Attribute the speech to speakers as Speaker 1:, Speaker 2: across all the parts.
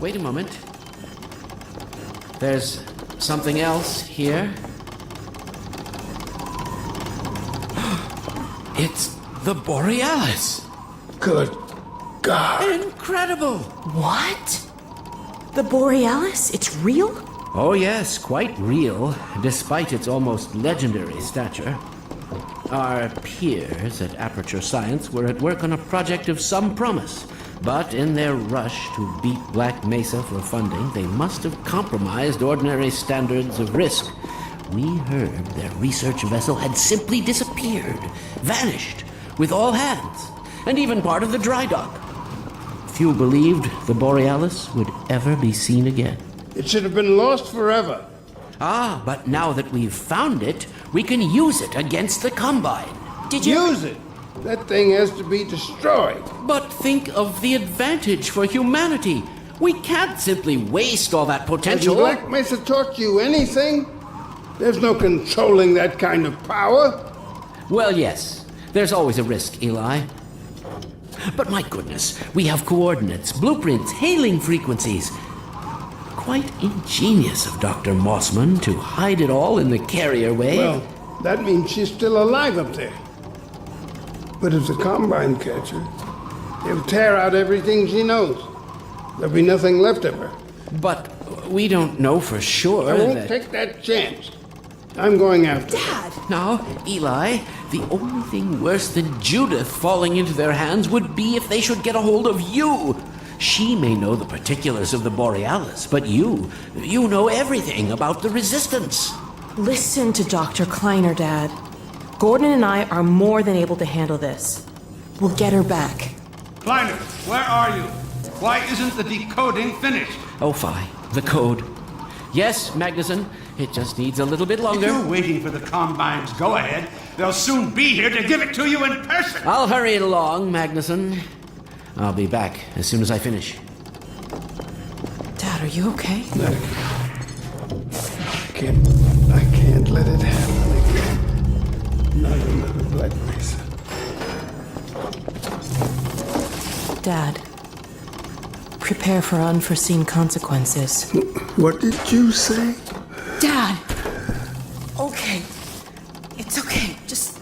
Speaker 1: wait a moment. There's something else here. It's the Borealis.
Speaker 2: Good God.
Speaker 1: Incredible.
Speaker 3: What? The Borealis? It's real?
Speaker 1: Oh yes, quite real, despite its almost legendary stature. Our peers at Aperture Science were at work on a project of some promise, but in their rush to beat Black Mesa for funding, they must have compromised ordinary standards of risk. We heard their research vessel had simply disappeared, vanished, with all hands, and even part of the dry dock. Few believed the Borealis would ever be seen again.
Speaker 2: It should have been lost forever.
Speaker 1: Ah, but now that we've found it, we can use it against the Combine.
Speaker 3: Did you...
Speaker 2: Use it. That thing has to be destroyed.
Speaker 1: But think of the advantage for humanity. We can't simply waste all that potential.
Speaker 2: Has Black Mesa taught you anything? There's no controlling that kind of power.
Speaker 1: Well, yes. There's always a risk, Eli. But my goodness, we have coordinates, blueprints, hailing frequencies. Quite ingenious of Dr. Mossman to hide it all in the carrier wave.
Speaker 2: Well, that means she's still alive up there. But if the Combine catch her, they'll tear out everything she knows. There'll be nothing left of her.
Speaker 1: But we don't know for sure
Speaker 2: I won't
Speaker 1: that...
Speaker 2: take that chance. I'm going after her.
Speaker 3: Dad!
Speaker 1: Now, Eli, the only thing worse than Judith falling into their hands would be if they should get a hold of you. She may know the particulars of the Borealis, but you know everything about the Resistance.
Speaker 3: Listen to Dr. Kleiner, Dad. Gordon and I are more than able to handle this. We'll get her back.
Speaker 4: Kleiner, where are you? Why isn't the decoding finished?
Speaker 1: Oh, fine. The code. Yes, Magnusson. It just needs a little bit
Speaker 4: If
Speaker 1: longer.
Speaker 4: you're waiting for the Combine's go-ahead, they'll soon be here to give it to you in person.
Speaker 1: I'll hurry it along, Magnusson. I'll be back as soon as I finish.
Speaker 3: Dad, are you okay?
Speaker 2: I can't let it happen again. Not another Black Mesa.
Speaker 3: Dad, prepare for unforeseen consequences.
Speaker 2: What did you say?
Speaker 3: Dad! Okay. It's okay. Just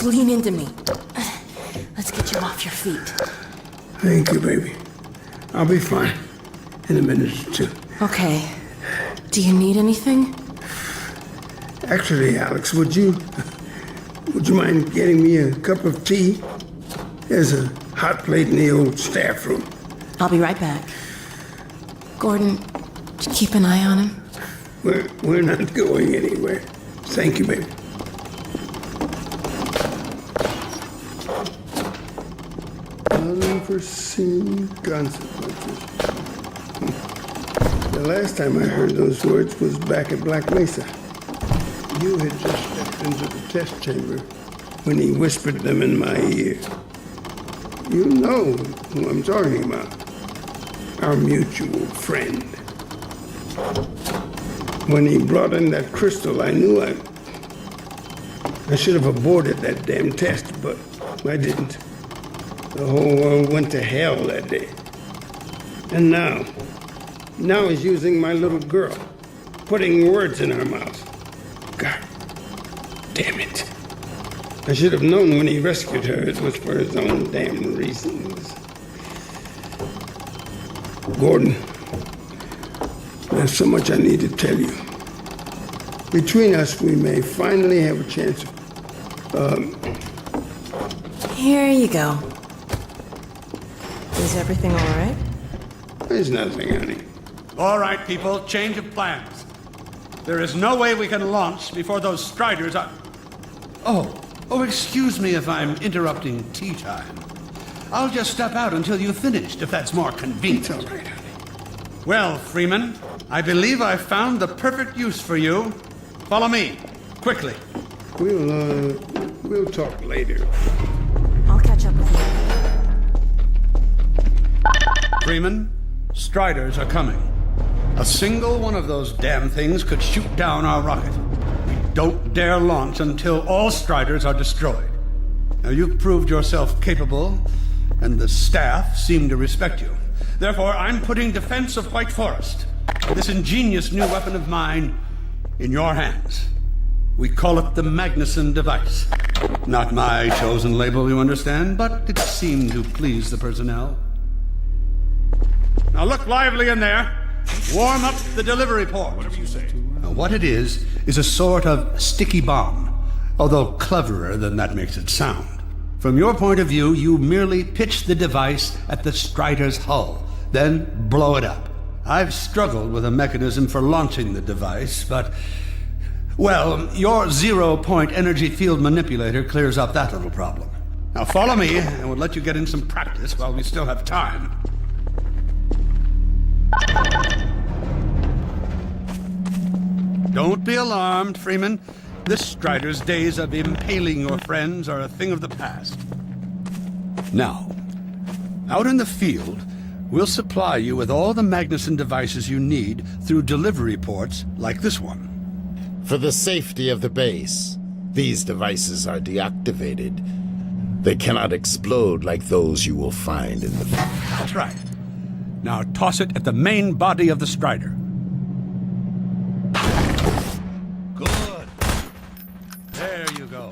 Speaker 3: lean into me. Let's get you off your feet.
Speaker 2: Thank you, baby. I'll be fine in a minute or two.
Speaker 3: Okay. Do you need anything?
Speaker 2: Actually, Alyx, would you mind getting me a cup of tea? There's a hot plate in the old staff room.
Speaker 3: I'll be right back. Gordon, keep an eye on him.
Speaker 2: We're not going anywhere. Thank you, baby. Unforeseen consequences. The last time I heard those words was back at Black Mesa. You had just stepped into the test chamber when he whispered them in my ear. You know who I'm talking about. Our mutual friend. When he brought in that crystal, I knew I should have aborted that damn test, but I didn't. The whole world went to hell that day. And now he's using my little girl, putting words in her mouth. God damn it. I should have known when he rescued her it was for his own damn reasons. Gordon, there's so much I need to tell you. Between us, we may finally have a chance of,
Speaker 3: Here you go. Is everything all right?
Speaker 2: There's nothing, honey.
Speaker 4: All right, people, change of plans. There is no way we can launch before those Striders are... Oh, excuse me if I'm interrupting tea time. I'll just step out until you've finished, if that's more convenient.
Speaker 2: It's all right, honey.
Speaker 4: Well, Freeman, I believe I've found the perfect use for you. Follow me, quickly.
Speaker 2: We'll talk later.
Speaker 3: I'll catch up with you.
Speaker 4: Freeman, Striders are coming. A single one of those damn things could shoot down our rocket. We don't dare launch until all Striders are destroyed. Now, you've proved yourself capable, and the staff seem to respect you. Therefore, I'm putting defense of White Forest, this ingenious new weapon of mine, in your hands. We call it the Magnusson device. Not my chosen label, you understand, but it seemed to please the personnel. Now look lively in there. Warm up the delivery port. Whatever you say. Now, what it is a sort of sticky bomb, although cleverer than that makes it sound. From your point of view, you merely pitch the device at the Strider's hull, then blow it up. I've struggled with a mechanism for launching the device, but, well, your zero-point energy field manipulator clears up that little problem. Now follow me, and we'll let you get in some practice while we still have time. Don't be alarmed, Freeman. This Strider's days of impaling your friends are a thing of the past. Now, out in the field, we'll supply you with all the Magnusson devices you need through delivery ports like this one.
Speaker 5: For the safety of the base, these devices are deactivated. They cannot explode like those you will find in the...
Speaker 4: That's right. Now toss it at the main body of the Strider. Good. There you go.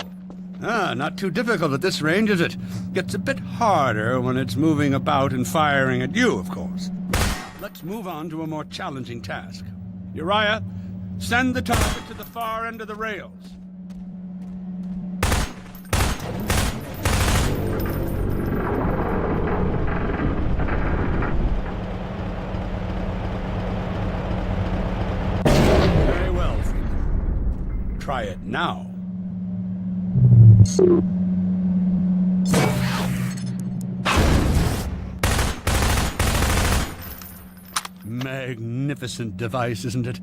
Speaker 4: Not too difficult at this range, is it? Gets a bit harder when it's moving about and firing at you, of course. Let's move on to a more challenging task. Uriah, send the target to the far end of the rails. Very well, Freeman. Try it now. Magnificent device, isn't it?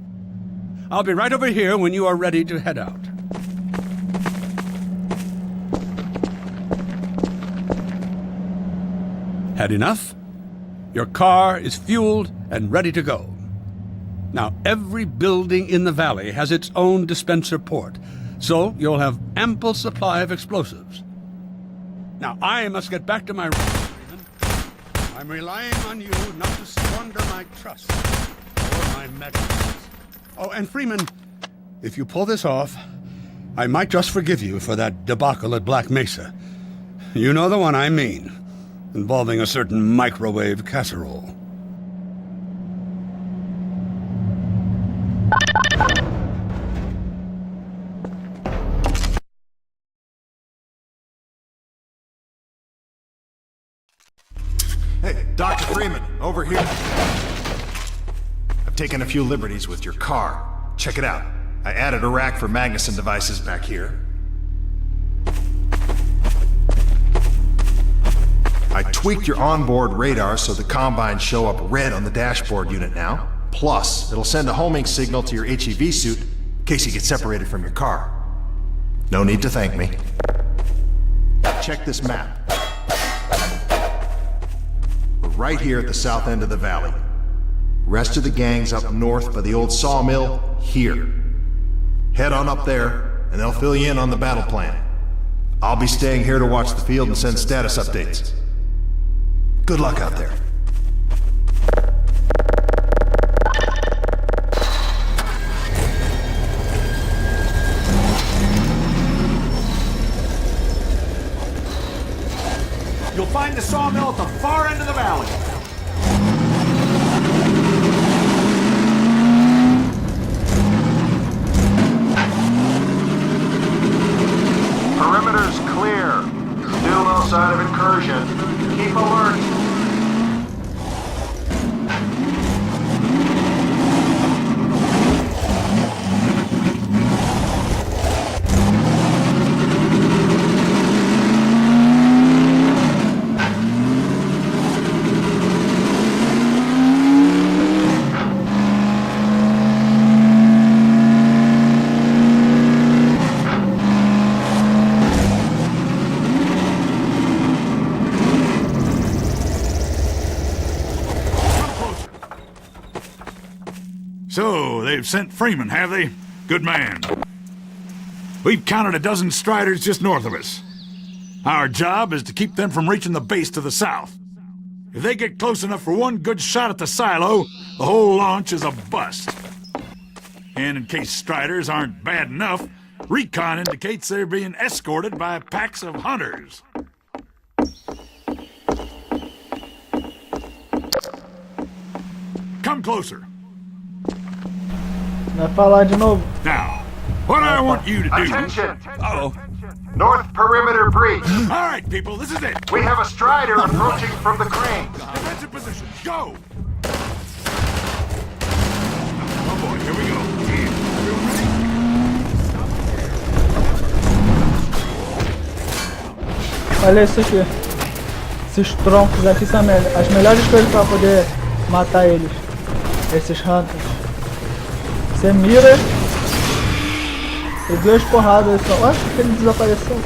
Speaker 4: I'll be right over here when you are ready to head out. Had enough? Your car is fueled and ready to go. Now, every building in the valley has its own dispenser port, so you'll have ample supply of explosives. Now, I must get back to my room, Freeman. I'm relying on you not to squander my trust or my medals. Oh, and Freeman, if you pull this off, I might just forgive you for that debacle at Black Mesa. You know the one I mean, involving a certain microwave casserole.
Speaker 6: Hey, Dr. Freeman, over here. I've taken a few liberties with your car. Check it out. I added a rack for Magnusson devices back here. I tweaked your onboard radar so the combines show up red on the dashboard unit now. Plus, it'll send a homing signal to your HEV suit in case you get separated from your car. No need to thank me. Check this map. We're right here at the south end of the valley. Rest of the gang's up north by the old sawmill, here. Head on up there, and they'll fill you in on the battle plan. I'll be staying here to watch the field and send status updates. Good luck out there.
Speaker 7: You'll find the sawmill at the far end of the valley.
Speaker 6: Perimeter's clear. Still no sign of incursion. Keep alert.
Speaker 7: So, they've sent Freeman, have they? Good man. We've counted a dozen Striders just north of us. Our job is to keep them from reaching the base to the south. If they get close enough for one good shot at the silo, the whole launch is a bust. And in case striders aren't bad enough, recon indicates they're being escorted by packs of hunters. Come closer.
Speaker 8: Vai falar de novo.
Speaker 7: Now, what I want you to do...
Speaker 6: Attention!
Speaker 7: Uh-oh.
Speaker 6: North perimeter breach.
Speaker 7: All right, people, this is it.
Speaker 6: We have a strider approaching from the crane.
Speaker 7: Defensive position, go! Oh boy, here we go. Everyone ready?
Speaker 8: Olha isso aqui. Esses troncos aqui são as melhores coisas para poder matar eles. Esses hunters. Você mira e 2 porradas só. Acho que ele desapareceu.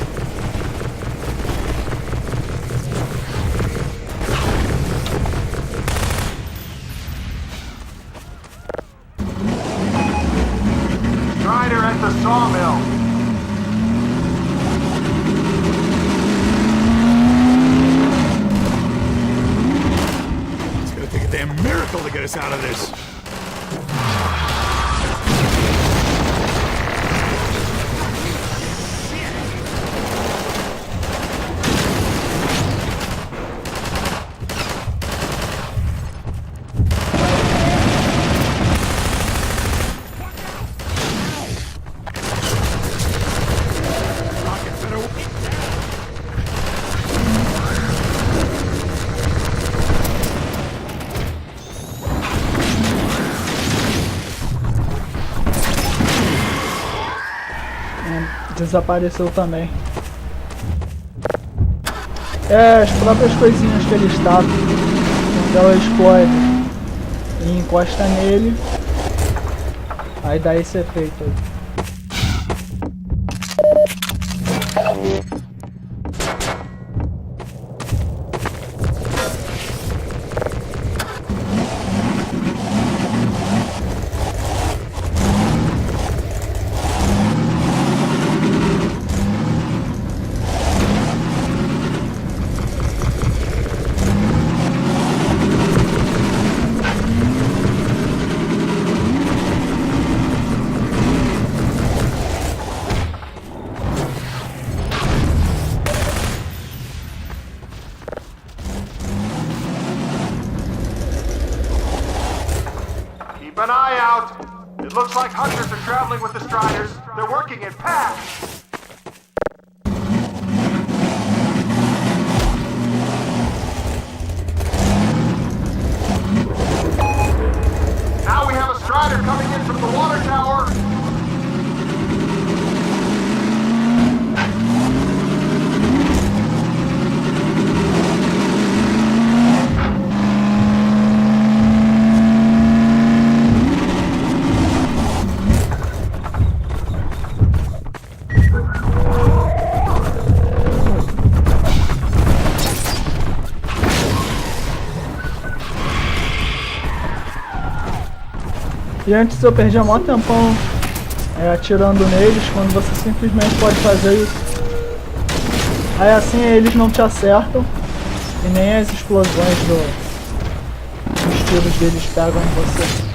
Speaker 6: Strider at the sawmill.
Speaker 7: It's gonna take a damn miracle to get us out of this.
Speaker 8: Desapareceu também. É, as próprias coisinhas que ele está. Então ela explode e encosta nele. Aí dá esse efeito aí.
Speaker 6: Keep an eye out. It looks like hunters are traveling with the striders. They're working in packs. Now we have a strider coming in from the water tower.
Speaker 8: E antes eu perdia maior tempão atirando neles, quando você simplesmente pode fazer isso. Aí assim eles não te acertam e nem as explosões dos tiros deles pegam em você.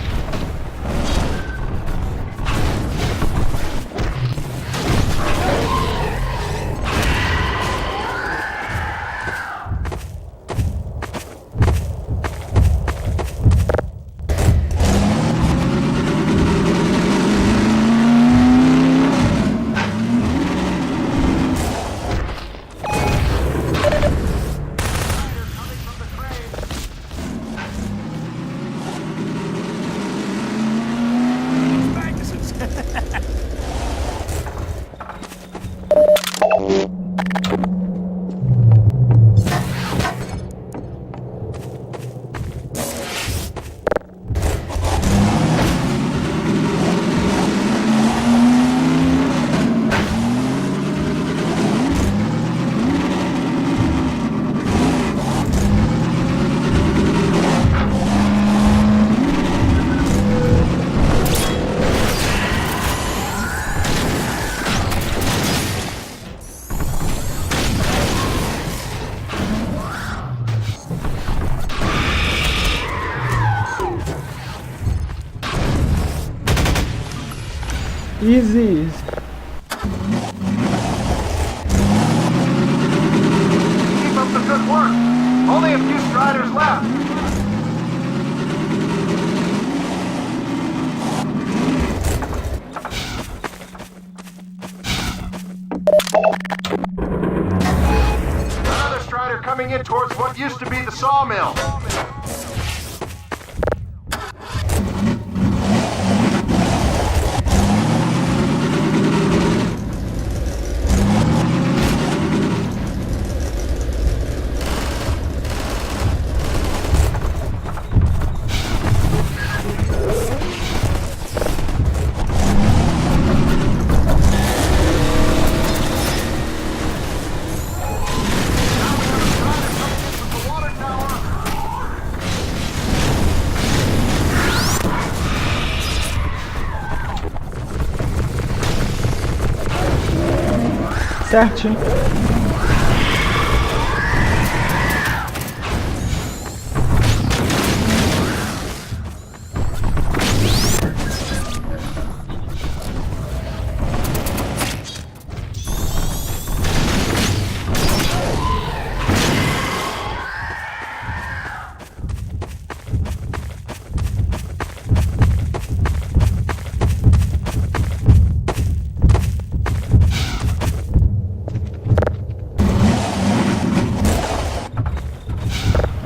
Speaker 8: Easy.
Speaker 6: Keep up the good work. Only a few striders left. Another strider coming in towards what used to be the sawmill.
Speaker 8: Certinho.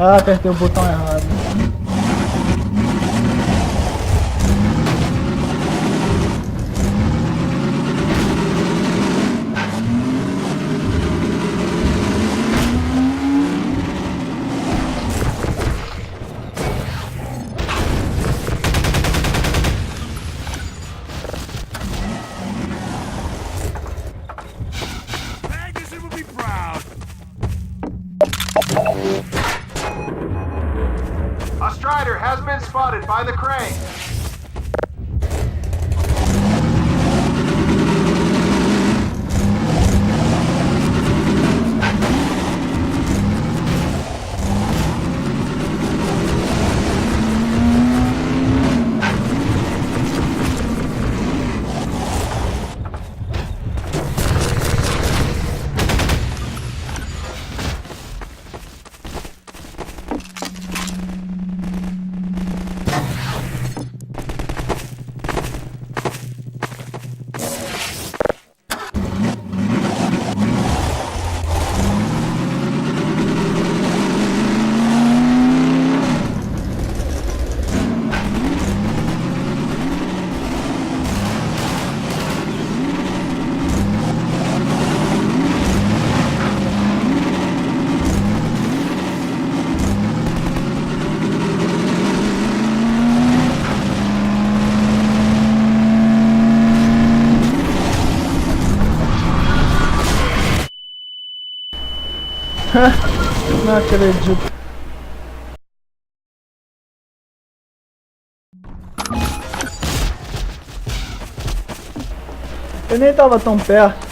Speaker 8: Ah, apertei o botão errado.
Speaker 7: Magnusson will be proud.
Speaker 6: A strider has been spotted by the crane.
Speaker 8: Não acredito. Eu nem tava tão perto.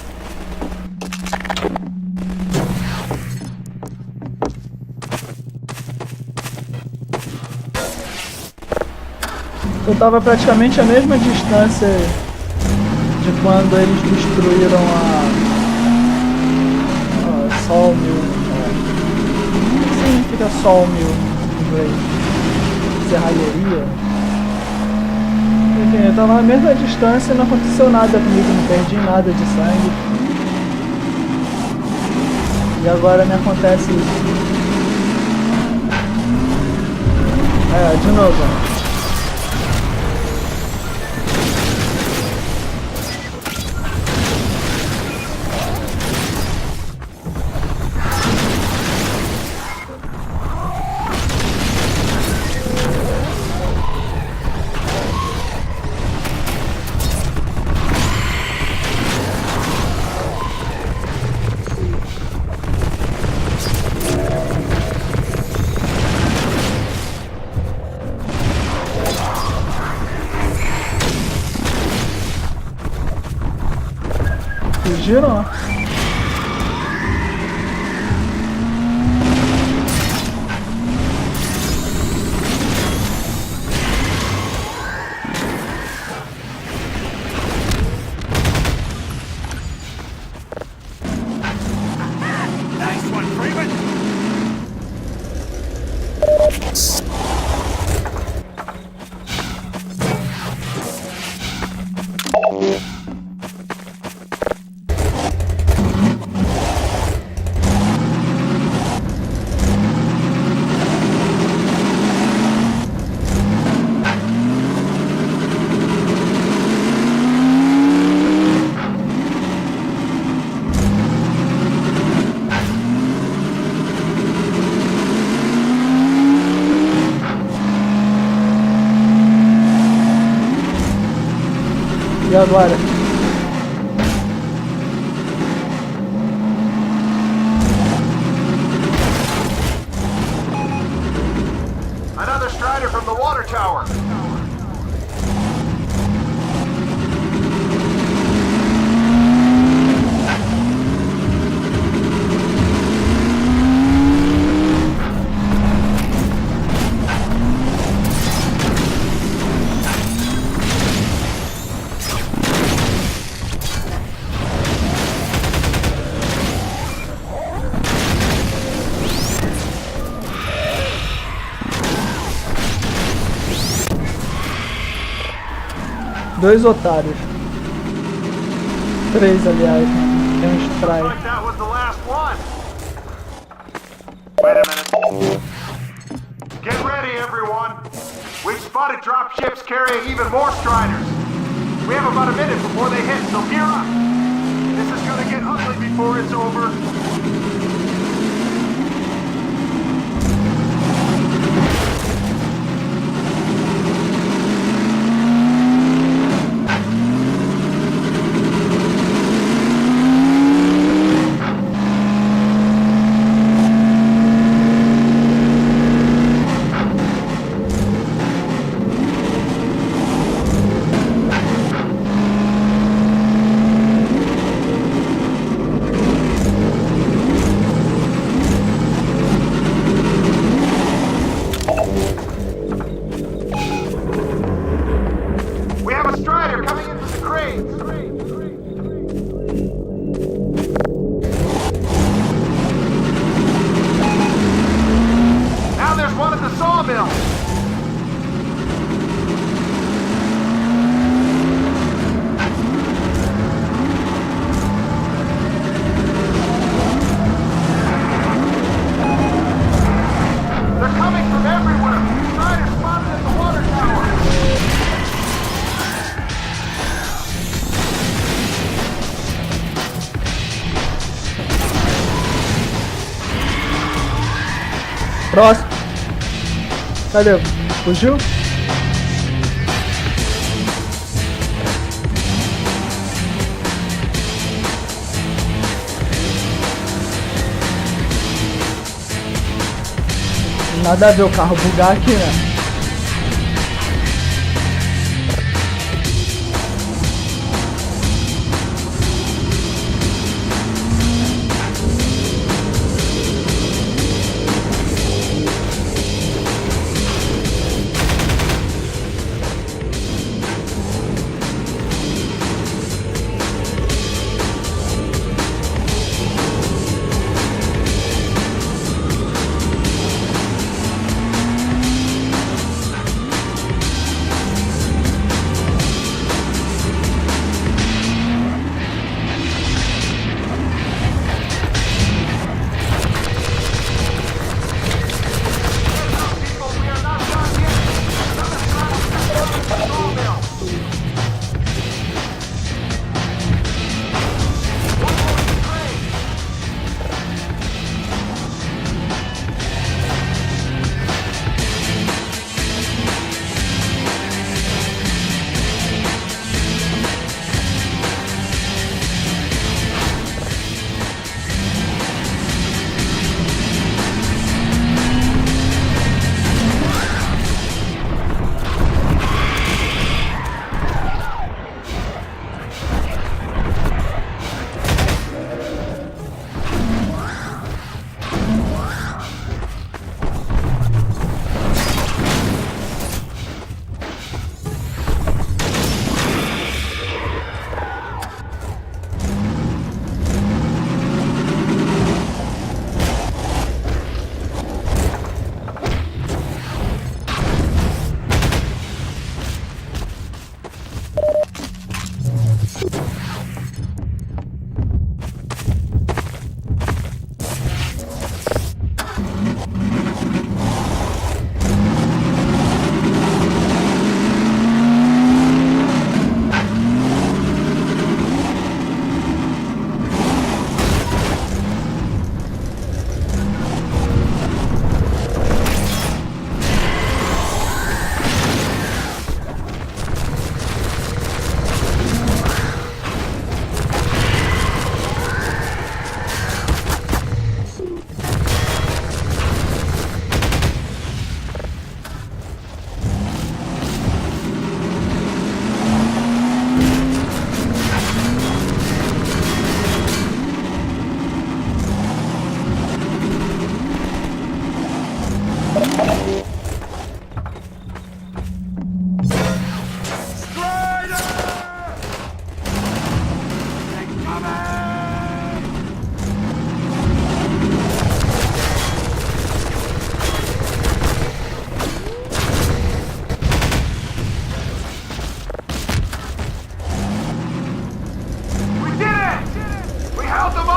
Speaker 8: Eu tava praticamente a mesma distância de quando eles destruíram a sawmill. Significa sawmill em inglês. Serralheria. Enfim, eu tava na mesma distância e não aconteceu nada comigo, não perdi nada de sangue. E agora me acontece isso. De novo. Fugiram? agora?
Speaker 6: Another strider from the water tower.
Speaker 8: Dois otários. Três, aliás. Tem um strike.
Speaker 6: Like that was the last one. Wait a minute. Get ready, everyone. We've spotted drop ships carrying even more striders. We have about a minute before they hit, so gear up. This is gonna get ugly before it's over.
Speaker 8: Próximo. Cadê? Fugiu? Nada a ver o carro bugar aqui, né?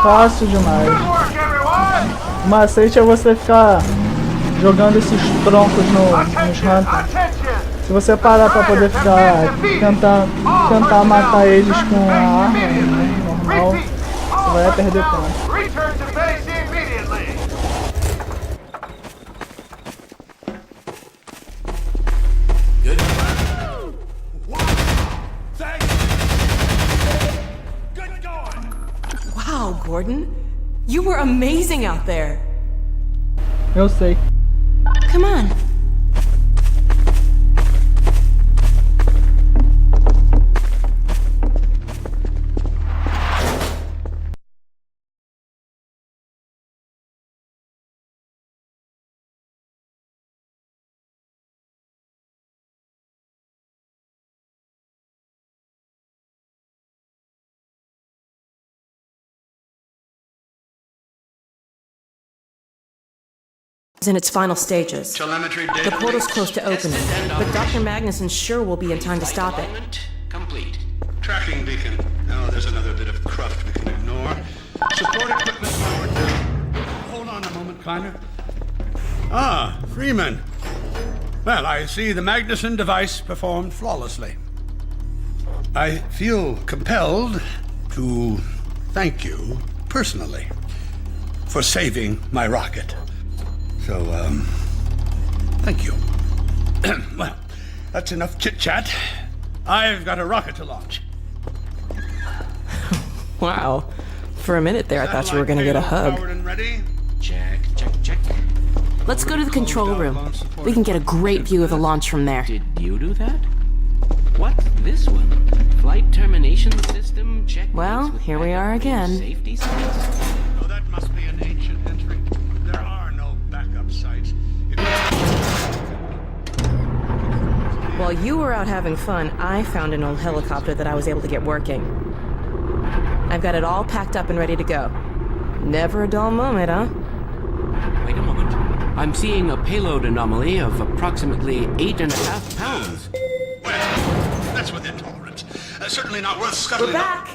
Speaker 8: Fácil demais. O macete é você ficar jogando esses troncos nos hunters. Se você parar pra poder ficar tentar matar eles com a arma normal, você vai perder ponto.
Speaker 3: Wow, Gordon. You were amazing out there.
Speaker 8: Eu sei.
Speaker 3: Come on. In its final stages.
Speaker 4: Telemetry data
Speaker 3: The portal's
Speaker 4: links
Speaker 3: close to opening,
Speaker 1: Tested and
Speaker 3: but Dr.
Speaker 1: operational.
Speaker 3: Magnusson sure will be in time to stop it.
Speaker 1: Alignment complete.
Speaker 4: tracking beacon. Oh, there's another bit of cruft we can ignore. Support equipment powered down. Hold on a moment, Kleiner. Ah, Freeman. Well, I see the Magnusson device performed flawlessly. I feel compelled to thank you personally for saving my rocket. So, thank you. Well, that's enough chit-chat. I've got a rocket to launch.
Speaker 3: Wow. For a minute there, I thought you were going to get a hug.
Speaker 4: Powered and ready.
Speaker 1: Check, check, check.
Speaker 3: Let's go to the control room. We can get a great view of the launch from there.
Speaker 1: Did you do that? What's this one? Flight termination system check.
Speaker 3: Well, here we are again.
Speaker 1: Safety sites?
Speaker 4: Oh, that must be an ancient entry. There are no backup sites.
Speaker 3: While you were out having fun, I found an old helicopter that I was able to get working. I've got it all packed up and ready to go. Never a dull moment, huh?
Speaker 1: Wait a moment. I'm seeing a payload anomaly of approximately 8.5 pounds.
Speaker 4: Well, that's within tolerance. Certainly not worth scuttling.
Speaker 3: We're back!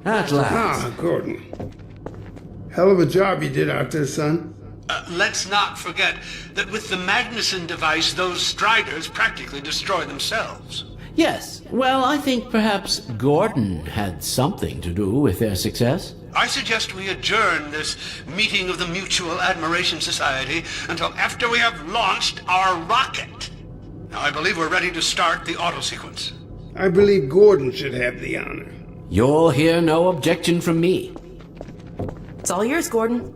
Speaker 1: At last.
Speaker 2: Ah, Gordon. Hell of a job you did out there, son.
Speaker 4: Let's not forget that with the Magnusson device, those Striders practically destroy themselves.
Speaker 1: Yes. Well, I think perhaps Gordon had something to do with their success.
Speaker 4: I suggest we adjourn this meeting of the Mutual Admiration Society until after we have launched our rocket. Now, I believe we're ready to start the auto sequence.
Speaker 2: I believe Gordon should have the honor.
Speaker 1: You'll hear no objection from me.
Speaker 3: It's all yours, Gordon.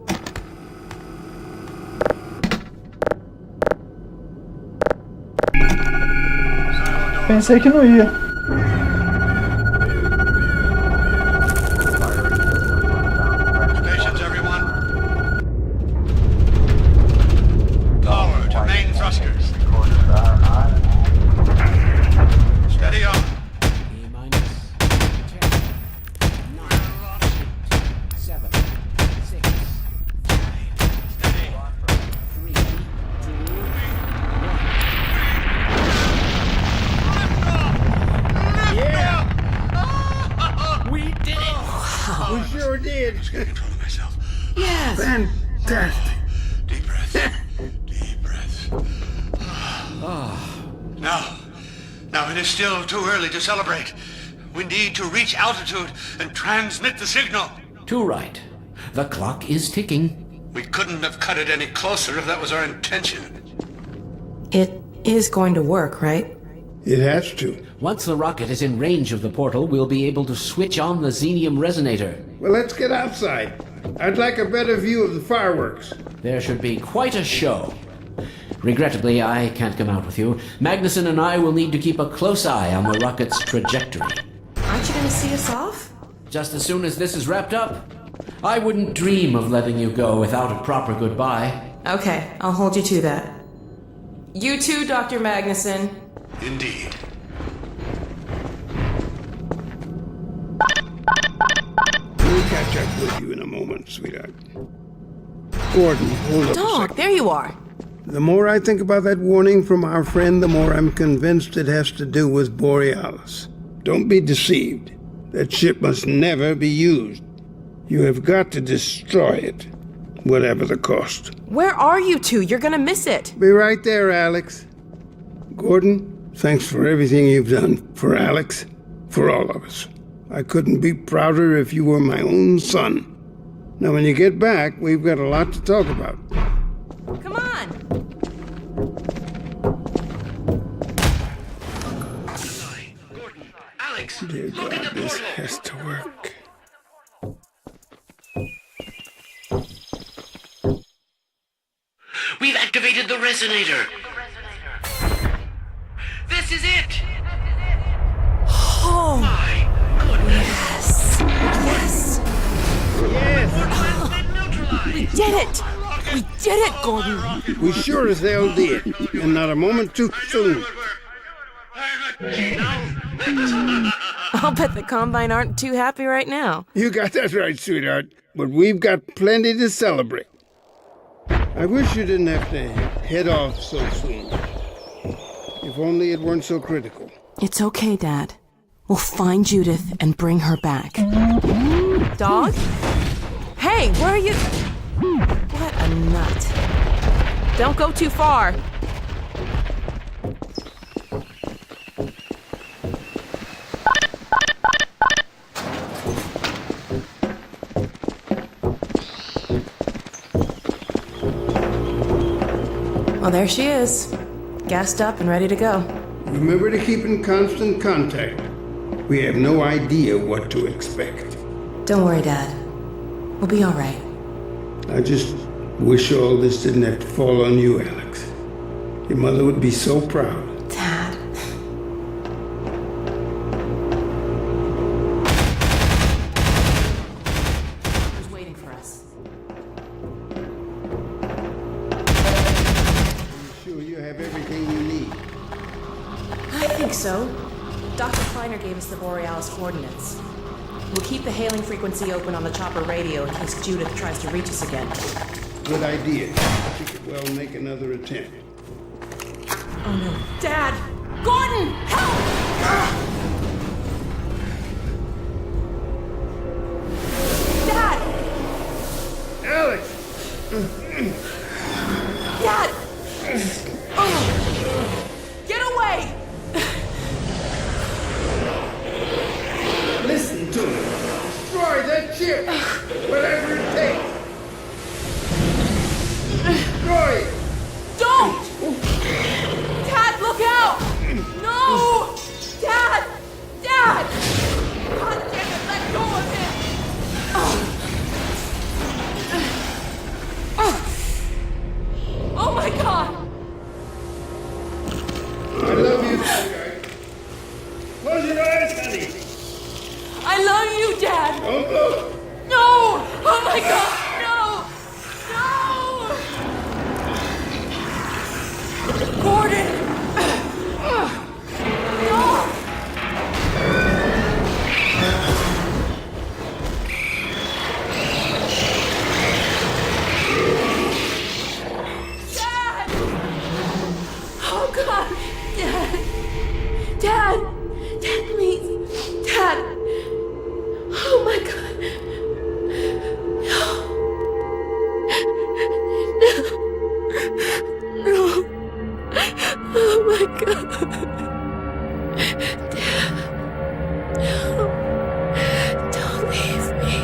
Speaker 8: Pensei que não ia.
Speaker 4: Stations, everyone. Power to main thrusters. Steady up.
Speaker 1: A-minus 10, 9, 7, 6, 5, 3, 2, 1. We did it!
Speaker 2: We sure did.
Speaker 4: Can't control myself.
Speaker 3: Yes!
Speaker 2: Fantastic.
Speaker 4: Deep breath. Deep breath. Now it is still too early to celebrate. We need to reach altitude and transmit the signal.
Speaker 1: Too right. The clock is ticking.
Speaker 4: We couldn't have cut it any closer if that was our intention.
Speaker 3: It is going to work, right?
Speaker 2: It has to.
Speaker 1: Once the rocket is in range of the portal, we'll be able to switch on the xenium resonator.
Speaker 2: Well, let's get outside. I'd like a better view of the fireworks.
Speaker 1: There should be quite a show. Regrettably, I can't come out with you. Magnusson and I will need to keep a close eye on the rocket's trajectory.
Speaker 3: Aren't you going to see us off?
Speaker 1: Just as soon as this is wrapped up. I wouldn't dream of letting you go without a proper goodbye.
Speaker 3: Okay, I'll hold you to that. You too, Dr. Magnusson.
Speaker 4: Indeed.
Speaker 2: We'll catch up with you in a moment, sweetheart. Gordon, hold up a
Speaker 3: Dog,
Speaker 2: second.
Speaker 3: there you are.
Speaker 2: The more I think about that warning from our friend, the more I'm convinced it has to do with Borealis. Don't be deceived. That ship must never be used. You have got to destroy it, whatever the cost.
Speaker 3: Where are you two? You're gonna miss it.
Speaker 2: Be right there, Alyx. Gordon, thanks for everything you've done for Alyx, for all of us. I couldn't be prouder if you were my own son. Now, when you get back, we've got a lot to talk about.
Speaker 3: Come on!
Speaker 1: Gordon, Alyx,
Speaker 2: Dear
Speaker 1: look at
Speaker 2: God,
Speaker 1: the
Speaker 2: this
Speaker 1: portal.
Speaker 2: has to work.
Speaker 1: We've activated the resonator. This is it.
Speaker 3: Oh,
Speaker 1: My goodness.
Speaker 3: yes! We did it! We did it, Gordon!
Speaker 2: We sure as hell did, and not a moment too soon.
Speaker 3: I'll bet the Combine aren't too happy right now.
Speaker 2: You got that right, sweetheart. But we've got plenty to celebrate. I wish you didn't have to head off so soon. If only it weren't so critical.
Speaker 3: It's okay, Dad. We'll find Judith and bring her back. Dog? Hey, where are you? What a nut. Don't go too far. Well, there she is. Gassed up and ready to go.
Speaker 2: Remember to keep in constant contact. We have no idea what to expect.
Speaker 3: Don't worry, Dad. We'll be all right.
Speaker 2: I just wish all this didn't have to fall on you, Alyx. Your mother would be so proud.
Speaker 3: Dad. Who's waiting for us?
Speaker 2: Sure you have everything you need.
Speaker 3: I think so. Dr. Kleiner gave us the Borealis coordinates. We'll keep the hailing frequency open on the chopper radio in case Judith tries to reach us again.
Speaker 2: Good idea. She could well make another attempt.
Speaker 3: Oh no. Dad! Gordon! Help! Dad!
Speaker 2: Alyx!
Speaker 3: Dad! Oh. Get away!
Speaker 2: Listen to me. Destroy that ship! Whatever it takes! Destroy it!
Speaker 3: Don't! Dad, look out! No! Dad! Dad! God damn it, let go of him! Oh my God!
Speaker 2: I love you, sweetheart. Close your eyes, honey.
Speaker 3: I love you, Dad!
Speaker 2: Don't look.
Speaker 3: No! Oh my God! No! No! Gordon! No! Dad! Oh God! Dad! Dad! Dad, please! Dad! Oh my God! No! Oh my God! Dad! No! Don't leave me!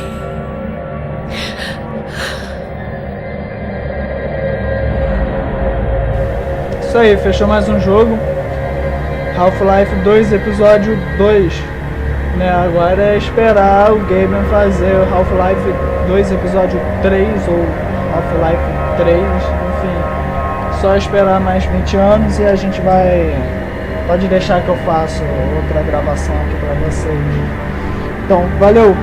Speaker 8: Isso aí, fechou mais um jogo. Half-Life 2, episódio 2. Né, agora é esperar o Gamer fazer o Half-Life 2, episódio 3 ou Half-Life 3, enfim. Só esperar mais 20 anos e a gente vai... Pode deixar que eu faço outra gravação aqui pra vocês. Então, valeu!